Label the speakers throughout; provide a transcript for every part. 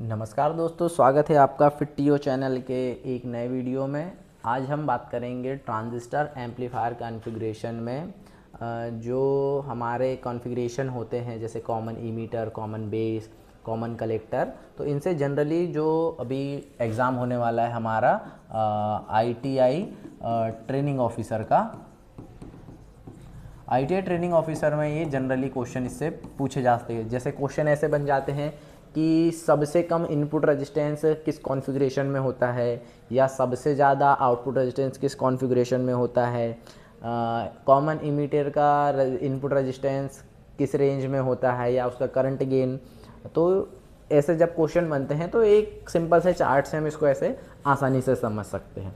Speaker 1: नमस्कार दोस्तों, स्वागत है आपका फिट चैनल के एक नए वीडियो में। आज हम बात करेंगे ट्रांजिस्टर एम्पलीफायर कॉन्फ़िगरेशन में जो हमारे कॉन्फ़िगरेशन होते हैं, जैसे common emitter, common base, common collector. तो इनसे जनरली जो अभी एग्ज़ाम होने वाला है हमारा ITI ट्रेनिंग ऑफिसर का, ITI ट्रेनिंग ऑफिसर में ये जनरली क्वेश्चन इससे पूछे जाते हैं। जैसे क्वेश्चन ऐसे बन जाते हैं कि सबसे कम इनपुट रेजिस्टेंस किस कॉन्फ़िगरेशन में होता है, या सबसे ज़्यादा आउटपुट रेजिस्टेंस किस कॉन्फ़िगरेशन में होता है, कॉमन इमीटर का इनपुट रेजिस्टेंस किस रेंज में होता है, या उसका करंट गेन। तो ऐसे जब क्वेश्चन बनते हैं तो एक सिंपल से चार्ट से हम इसको ऐसे आसानी से समझ सकते हैं।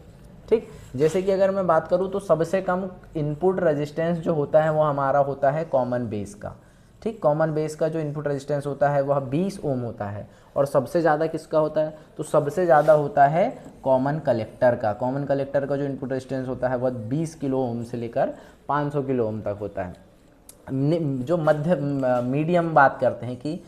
Speaker 1: ठीक, जैसे कि अगर मैं बात करूं तो सबसे कम इनपुट रेजिस्टेंस जो होता है वो हमारा होता है कॉमन बेस का। ठीक, कॉमन बेस का जो इनपुट रेजिस्टेंस होता है वह 20 ओम होता है। और सबसे ज़्यादा किसका होता है, तो सबसे ज़्यादा होता है कॉमन कलेक्टर का। कॉमन कलेक्टर का जो इनपुट रेजिस्टेंस होता है वह 20 किलो ओम से लेकर 500 किलो ओम तक होता है। जो मध्य मीडियम बात करते हैं कि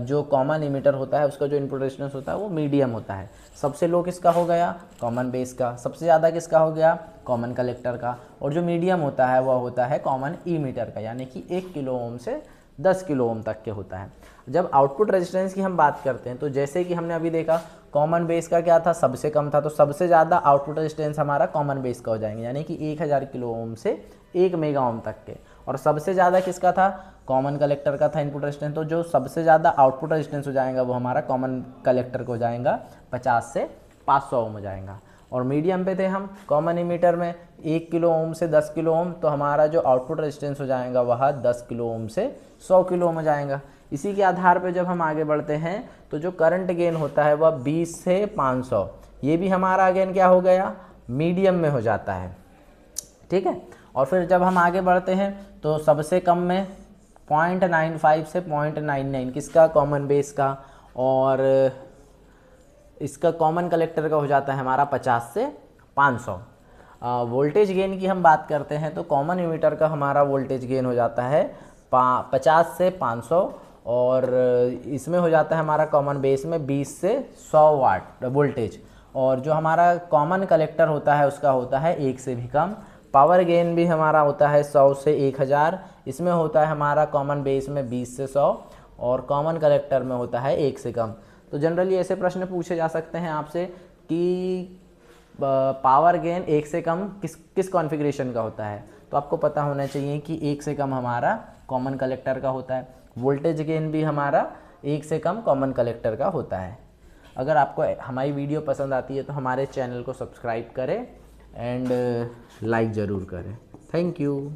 Speaker 1: जो कॉमन इमीटर होता है उसका जो इनपुट रेजिस्टेंस होता है वो मीडियम होता है। सबसे लो किसका हो गया, कॉमन बेस का। सबसे ज़्यादा किसका हो गया, कॉमन कलेक्टर का। और जो मीडियम होता है वह होता है कॉमन इमीटर का, यानी कि 1 किलो ओम से 10 किलो ओम तक के होता है। जब आउटपुट रेजिस्टेंस की हम बात करते हैं तो जैसे कि हमने अभी देखा कॉमन बेस का क्या था, सबसे कम था, तो सबसे ज़्यादा आउटपुट रेजिस्टेंस हमारा कॉमन बेस का हो जाएंगे, यानी कि 1000 किलो ओम से 1 मेगा ओम तक के। और सबसे ज़्यादा किसका था, कॉमन कलेक्टर का था इनपुट रेजिस्टेंस। तो जो सबसे ज़्यादा आउटपुट रेजिस्टेंस हो जाएगा वो हमारा कॉमन कलेक्टर को हो जाएगा 50 से 500 ओम हो जाएगा। और मीडियम पे थे हम कॉमन इमीटर में 1 किलो ओम से 10 किलो ओम, तो हमारा जो आउटपुट रेजिस्टेंस हो जाएगा वह 10 किलो ओम से 100 किलो ओम हो जाएगा। इसी के आधार पे जब हम आगे बढ़ते हैं तो जो करंट गेन होता है वह 20 से 500, ये भी हमारा गेन क्या हो गया, मीडियम में हो जाता है। ठीक है, और फिर जब हम आगे बढ़ते हैं तो सबसे कम में 0.95 से 0.99 किसका, कॉमन बेस का। और इसका कॉमन कलेक्टर का हो जाता है हमारा 50 से 500। वोल्टेज गेन की हम बात करते हैं तो कॉमन इमीटर का हमारा वोल्टेज गेन हो जाता है 50 से 500, और इसमें हो जाता है हमारा कॉमन बेस में 20 से 100 वाट वोल्टेज। और जो हमारा कॉमन कलेक्टर होता है उसका होता है 1 से भी कम। पावर गेन भी हमारा होता है 100 से 1000, इसमें होता है हमारा कॉमन बेस में 20 से 100, और कॉमन कलेक्टर में होता है 1 से कम। तो जनरली ऐसे प्रश्न पूछे जा सकते हैं आपसे कि पावर गेन 1 से कम किस किस कॉन्फ़िगरेशन का होता है, तो आपको पता होना चाहिए कि 1 से कम हमारा कॉमन कलेक्टर का होता है। वोल्टेज गेन भी हमारा 1 से कम कॉमन कलेक्टर का होता है। अगर आपको हमारी वीडियो पसंद आती है तो हमारे चैनल को सब्सक्राइब करें एंड लाइक ज़रूर करें। Thank you.